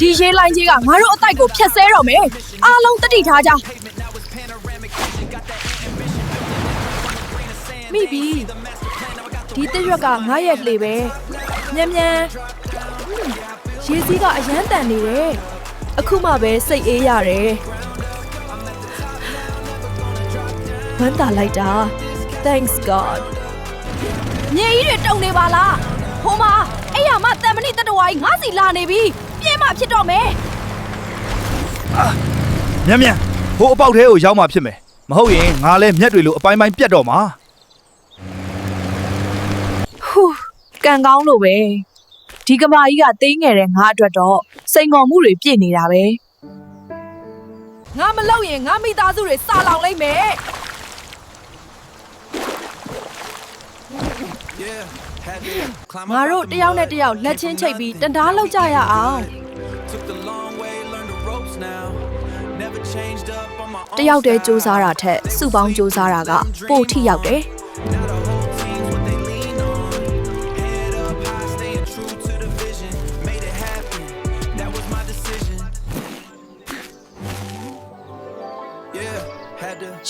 ဒီရေလိုင်းကြီးကငါတို့အတိုက်ကိုဖျက်ဆဲတော့မယ်အားလုံးတတိထားကြမိပြီဒီတရွက်ကငါရဲ့လေပဲမြန်မြန်ရေစီးကအရန်တန်နေတယ်အခုမှပဲစိတ်အေးရတယ်ဝမ်းသာလိုက်တာ Thanks God မြေကြီးတွေတုံနေပါလားဟိုမှာအဲ့ရမတန်မဏိတတဝါကြီးငါစီလာနေပြီပြင်းမှဖြစ်တော့မယ်မြန်မြန်ဟိုအပေါက်ထဲကိုရောက်မှဖြစ်မယ်မဟုတ်ရင်ငါလည်းမျက်တွေလိုအပိုင်းပိုင်းပြတ်တော့မှာဟူးကန်ကောင်းလို့ပဲဒီကမာကြီးကသိငယ်တဲ့ငါအတွက်တော့စိန်ခေါ်မှုတွေပြည့်နေတာပဲငါမလောက်ရင်ငါမိသားစုတွေစာလောင်လိုက်မယ်ငါတို့တယောက်နဲ့တယောက်လက်ချင်းချိတ်ပြီးတန်တားလောက်ကြရအောင်တယောက်တည်းစူးစမ်းတာထက်စုပေါင်းစူးစမ်းတာကပိုထိရောက်တယ်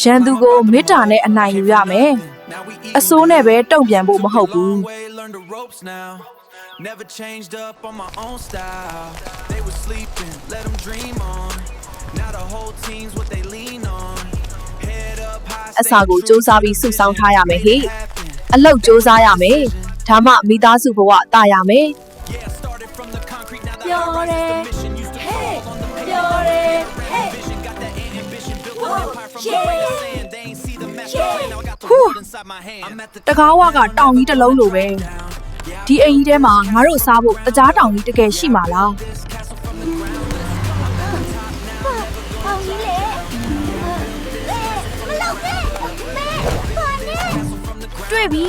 ရန်သူကိုမေတ္တာနဲ့အနိုင်ယူရမယ်အစိုးနဲ့ပဲတုံ့ပြန်ဖို့မဟုတ်ဘူး Never changed up on my own style. They were sleeping, let them dream on. Now the whole team's what they lean on. Head up high. အစာကိုစူးစမ်းပြီးစုဆောင်းထားရမယ်ဟေ့အလုပ်စူးစမ်းရမယ်ဒါမှမိသားစုဘဝတာရမယ်ပြောတယ်ဟဲ့ပြောတယ်ဟဲ့တကားဝကတောင်ကြီးတစ်လုံးလိုပဲဒီအိမ်ကြီးထဲမှာငါတို့စားဖို့တကြားတောင်ကြီးတကယ်ရှိမှာလားတောင်ကြီးလေမလုပ်နဲ့ဘာနဲ့တွေ့ပြီ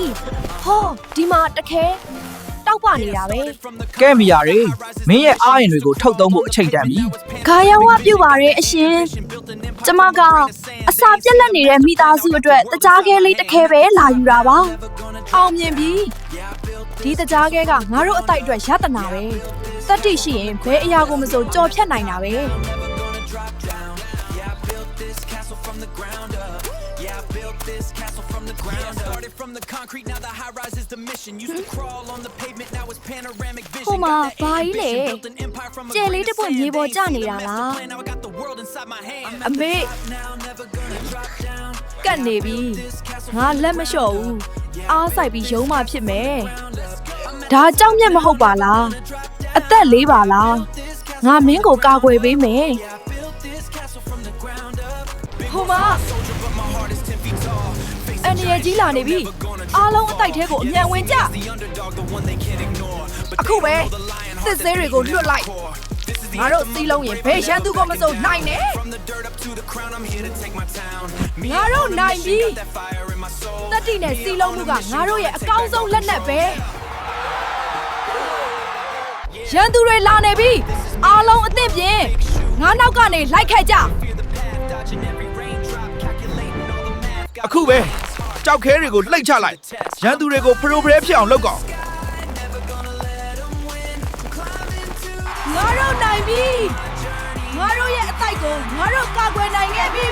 ဟောဒီမှာတခဲတောက်ပနေတာပဲကဲမရရေမင်းရဲ့အားရင်တွေကိုထုတ်သုံးဖို့အချိန်တန်ပြီခါရောဝပြုတ်ပါရဲ့အရှင်ကျမကအစာပြက်လက်နေတဲ့မိသားစုအတွက်တကြားခဲလေးတခဲပဲလာယူတာပါအောင်မြင်ပြီဒီတကြားခဲကငါတို့အတိုက်အတွက်ရတနာပဲတတိရှိရင်ဘယ်အရာကိုမဆိုကြော်ဖြတ်နိုင်တာပဲဟိုမှာဘာကြီးလဲကျယ်လေးတစ်ပွင့်မြေပေါ်ကျနေတာလားအမေကတ်နေပြီငါလက်မလျှော့ဘူးအားဆိုင်ပြီးရုံးမှဖြစ်မယ်ဒါကြောက်မြတ်မဟုတ်ပါလားအသက်လေးပါလားငါမင်းကိုကာကွယ်ပေးမယ်ဟိုမှာအန်ရကြီးလာနေပြီအားလုံးအတိုက်ထဲကိုအမြန်ဝင်ကြအခုပဲစစ်သေးတွေကိုလွတ်လိုက်ငါတို့စီးလုံးရင်ဘယ်ရန်သူကမစုံနိုင်နဲ့ငါတို့နိုင်ပြီတတိနဲ့စီးလုံးမှုကငါတို့ရဲ့အကောင်းဆုံးလက်နက်ပဲရန်သူတွေလာနေပြီအားလုံးအသင့်ပြင်ငါနောက်ကနေလိုက်ခဲ့ကြအခုပဲကြောက်ခဲတွေကိုလှိတ်ချလိုက်ရန်သူတွေကိုဖရိုဖရဲဖြစ်အောင်လုပ်ကောင်ငါတို့နိုင်ပြီငါတို့ရဲ့အတိုက်ကိုငါတို့ကာကွယ်နိုင်ခဲ့ပြီ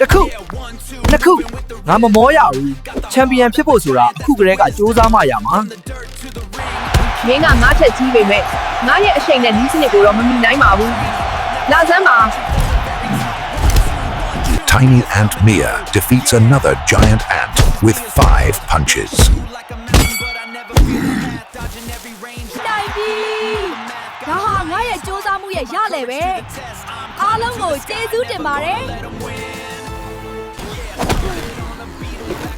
တခုနှစ်ခုငါမမောရဘူးချန်ပီယံဖြစ်ဖို့ဆိုတာအခုကတည်းကစူးစမ်းမှရမှာမင်းကငါ့ထက်ကြီးပေမဲ့ငါရဲ့အရှိန်နဲ့နီးစနစ်ကိုတော့မမီနိုင်ပါဘူးလာစမ်းပါTiny Ant Mia defeats another giant ant with 5 punches. နိုင်ပြီဒါဟာငါရဲ့စူးစမ်းမှုရဲ့ရလေပဲအားလုံးကိုကျေးဇူးတင်ပါတယ်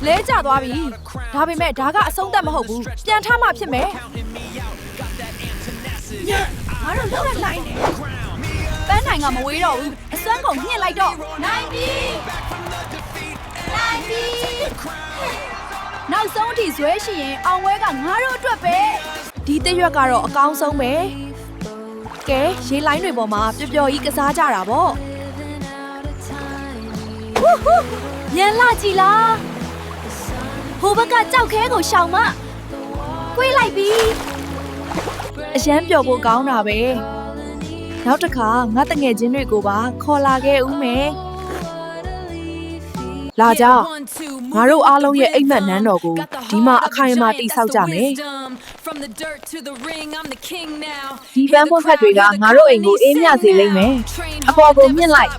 လဲကျသွားပြီဒါပေမဲ့ဒါကအဆုံးသတ်မဟုတ်ဘူးပြန်ထမှဖြစ်မယ်ငါတို့လောက်ရလိုက်နေပန်းနိုင်ကမဝေးတော့ဘူးအစွမ်းကုန်ညှစ်လိုက်တော့နိုင်ပြီနောက်ဆုံးအထိဇွဲရှိရင်အောင်ဝဲကငါတို့အတွက်ပဲဒီတရွက်ကတော့အကောင်းဆုံးပဲကဲရေလိုင်းတွေပေါ်မှာပျော်ပျော်ကြီးကစားကြတာပေါ့ညံလာကြည်လားဟိုဘက်ကကြောက်ခဲကိုရှောင်မကွေးလိုက်ပြီ အရန်ပျော်ဖို့ကောင်းတာပဲနောက်တစ်ခါငါတငယ်ချင်းတွေကိုပါခေါ်လာခဲ့ဦးမယ်လာကြငါတို့အားလုံးရဲ့အိမ်မက်နန်းတော်ကိုဒီမှာအခိုင်အမာတိဆောက်ကြမယ်ဒီပန်းပွင့်ဖက်တွေကငါတို့အိမ်ကိုအေးမြစေလိမ့်မယ်အပေါ်ကိုမြင့်လိုက်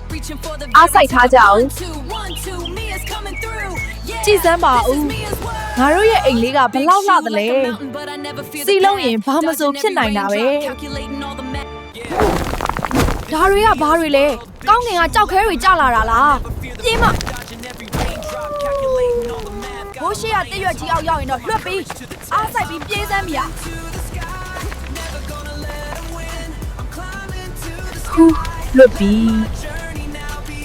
အားစိုက်ထားကြအောင်ကြည်စမ်းပါဦးငါတို့ရဲ့အိမ်လေးကဘလောက်လှသလဲစီလုံးရင်ဘာမစိုးဖြစ်နိုင်တာပဲဒါတွေကဘာတွေလဲကောင်းငင်ကကြောက်ခဲတွေကျလာတာလားပြေးမဘိုးရှိရတရွက်ကြီးအောင်ရောက်ရင်တော့လွတ်ပြီးအားစိုက်ပြီးပြေးစမ်းပြီဟူးလွတ်ပြီး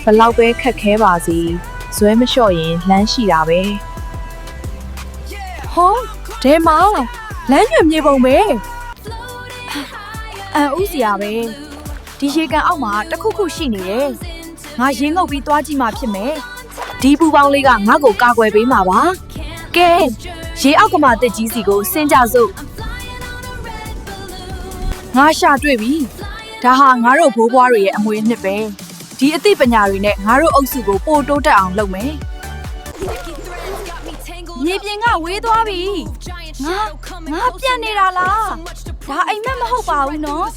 ဘလောက်ပဲခက်ခဲပါစီဇွဲမလျှော့ရင်လမ်းရှိတာပဲဟောဒဲမောင်လမ်းညွှန်မြေပုံပဲဥစီရပဲဒီရေကန်အောက်မှာတခုခုရှိနေတယ်ငါရင်းငုပ်ပြီးသွားကြည့်မှဖြစ်မယ်ဒီပူပေါင်းလေးကငါ့ကိုကာကွယ်ပေးမှာပါကဲရေအောက်ကမှတက်ကြီးစီကိုဆင်းကြစို့ငါရှာတွေ့ပြီဒါဟာငါတို့ဘိုးဘွားတွေရဲ့အမွေအနှစ်ပဲဒီအသိပညာတွေနဲ့ငါတို့အုပ်စုကိုပိုတိုးတက်အောင်လုပ်မယ်မြေပြင်ကဝေးသွားပြီငါပြတ်နေတာလားဒါအိမ်မက်မဟုတ်ပါဘူးနော်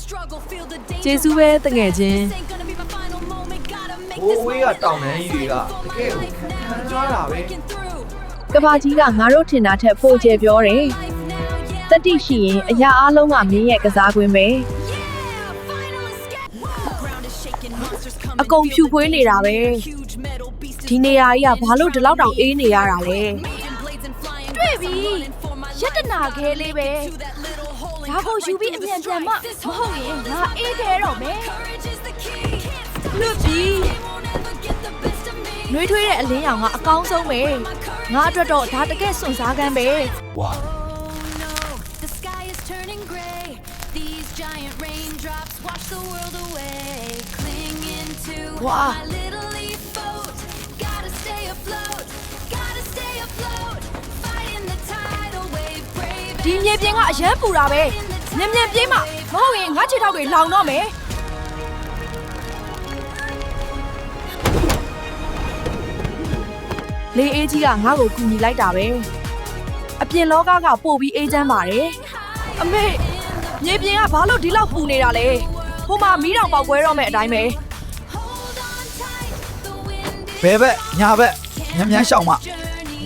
ကျေးဇူးပဲတငယ်ချင်း ဘိုးဝေးကတောင်တန်းကြီးတွေကတကယ်ကိုခံကြွားတာပဲ ကဘာကြီးကငါတို့ထင်တာထက်ပိုကျယ်ပြောတယ်တတိရှိရင်အရာအလုံးကမင်းရဲ့ကစားကွင်းပဲအကုန်ဖြူဖွေးနေတာပဲဒီနေရာကြီးကဘာလို့ဒီလောက်တောင်အေးနေရတာလဲတွေ့ပြီရတနာခဲလေးပဲဒါကိုယူပြီးအမြန်ပြန်မဟုတ်ရင်ငါအေးခဲတော့မယ်လွတ်ပြီနှွေးထွေးတဲ့အလင်းရောင်ကအကောင်းဆုံးပဲငါအတွက်တော့ဒါတကယ်စွန့်စားကမ်းပဲ Wow The sky is turning gray. These giant raindrops wash the world away. Clinging to Wow. my little leaf boat. Gotta stay afloat. Gotta stay afloat. Fighting the tidal wave. Brave ဒီမြေပြင်ကအရန်ပူတာပဲမြန်မြန်ပြေးမမဟုတ်ရင်ငါခြေထောက်တွေလောင်တော့မယ်လေအေးကြီးကငါ့ကိုကူညီလိုက်တာပဲအပြင်လောကကပို့ပြီးအေးချမ်းပါတယ်အမေမြေပြင်ကဘာလို့ဒီလောက်ပူနေတာလဲဟိုမှာမီးတောင်ပေါက်ကွဲတော့မယ်အတိုင်းပဲ hold on tight. The wind is ဘဲဘက်ညာဘက်ညံ့ညမ်းရှောင်းမ journey.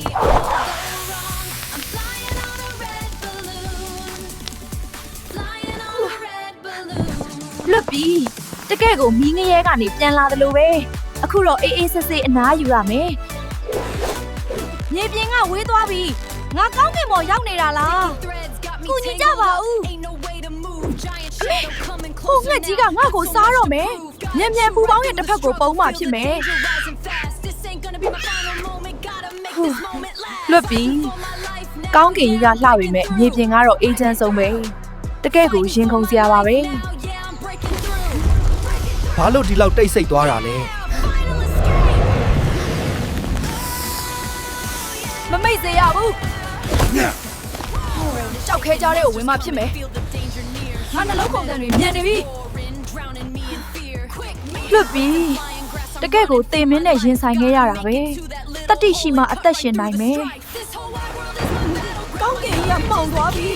I'm flying on a red balloon. Flying on a red balloon. လွတ်ပြီးတကယ့်ကိုမီးငရဲကနေပြန်လာတယ်လို့ပဲအခုတော့အေးအေးဆေးဆေးအနားယူရမယ်မြေပြင်ကဝေးသွားပြီငါကောင်းကင်ပေါ်ရောက်နေတာလား Threads got me ကူညီကြပါဦး Ain't no way to move. Giant shadow coming ဟို close. ငှက်ကြီးကငါ့ကိုစားတော့မယ်မြန်မြန်ပူပေါင်းရဲ့တစ်ဖက်ကိုပုံမှဖြစ်မယ် Rising fast. This ain't gonna be my final moment. Gotta make this moment last. လွတ်ပြီး For my life now. ကောင်းကင်ကြီးကလှပေမဲ့မြေပြင်ကတော့အေးချမ်းဆုံးပဲတကယ့်ကိုရင်ခုန်စရာပါပဲ Now, yeah, I'm breaking through. ဘာလို့ဒီလောက်တိတ်ဆိတ်သွားတာလဲ Final escape. မမိတ်စေရဘူးကြောက်ခဲကြတဲ့ကိုဝင်မှဖြစ်မယ် Feel the danger near. ငါနှလုံးခုန်တန်တွေမြန်နေပြီ Roaring, drowning me in fear. Quick, me လွတ်ပြီး flying grass. တကယ့်ကိုတေမင်းနဲ့ရင်ဆိုင်ခဲ့ရတာပဲတတိရှိမှအသက်ရှင်နိုင်မယ် This whole wide world is my battleground. ကောင်းကင်ကြီးကမှောင်သွားပြီ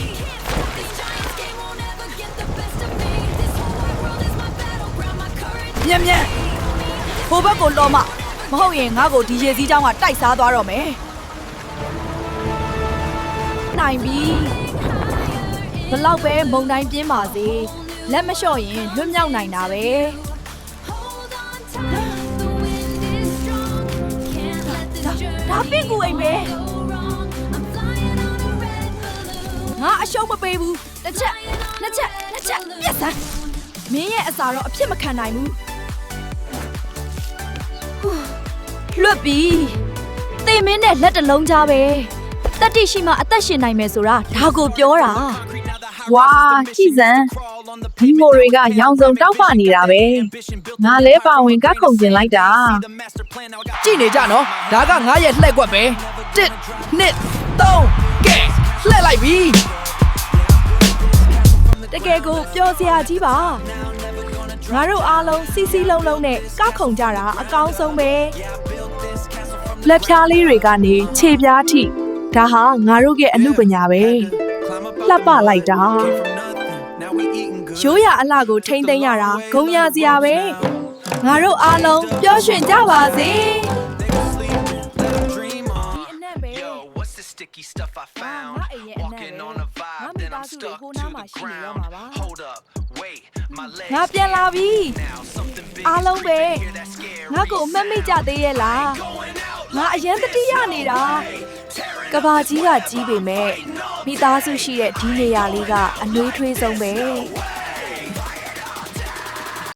These giants game won't ever get the best of me. This whole wide world is my battleground. My courage. မြန်မြန်ဟိုဘက်ကိုလောမမဟုတ်ရင်ငါ့ကိုဒီရေစည်းချောင်းကတိုက်စားသွားတော့မယ်နိုင်ပြီဘလောက်ပဲမုံတိုင်းပြင်းပါစေလက်မလျှော့ရင်လွတ်မြောက်နိုင်တာပဲ Hold on tight. The wind is strong. Can't let this journey ဒါပင့်ကူအိမ်ပဲ go wrong. I'm flying on a red balloon. ငါအရှုံးမပေးဘူးတစ်ချက်နှစ်ချက်ပြက်စမ်းမင်းရဲ့အစာတော့အဖြစ်မခံနိုင်ဘူးဟူးလွတ်ပြီတေမင်းနဲ့လက်တစ်လုံးကြားပဲတတိရှိမှအသက်ရှင်နိုင်မယ်ဆိုတာဒါကိုပြောတာဝါကြည်စံဒီမိုတွေကရောင်စုံတောက်ပနေတာပဲငါလဲပါဝင်ကခုန်ကျင်လိုက်တာကြည့်နေကြနော်ဒါကငါရဲ့လှည့်ကွက်ပဲ1 2 3ကဲလှည့်လိုက်ပြီ တကယ်ကိုပျော်စရာကြီးပါငါတို့အားလုံးစီစီလုံးလုံးနဲ့ကောက်ခုံကြတာအကောင်းဆုံးပဲလက်ဖြားလေးတွေကနေခြေပြားထိဒါဟာငါတို့ရဲ့အမှုပညာပဲလှပလိုက်တာရိုးရာအလှကိုထိမ့်သိမ်းရတာဂုဏ်ရစရာပဲငါတို့အားလုံးပျော်ရွှင်ကြပါစေ Yo, what's the sticky stuff I found? Walking on a vibe, then I'm stuck to the ground. Hold up, wait, my legs ငါပြန်လာပြီ now. Something big အားလုံးပဲ hear that scary ငါကိုမတ်မိကြသေးရဲ့လားငါအရင်တတိယနေတာကဘာကြီးကကြီးပေမဲ့မိသားစုရှိတဲ့ဒီနေရာလေးကအနှွေးထွေးဆုံးပဲ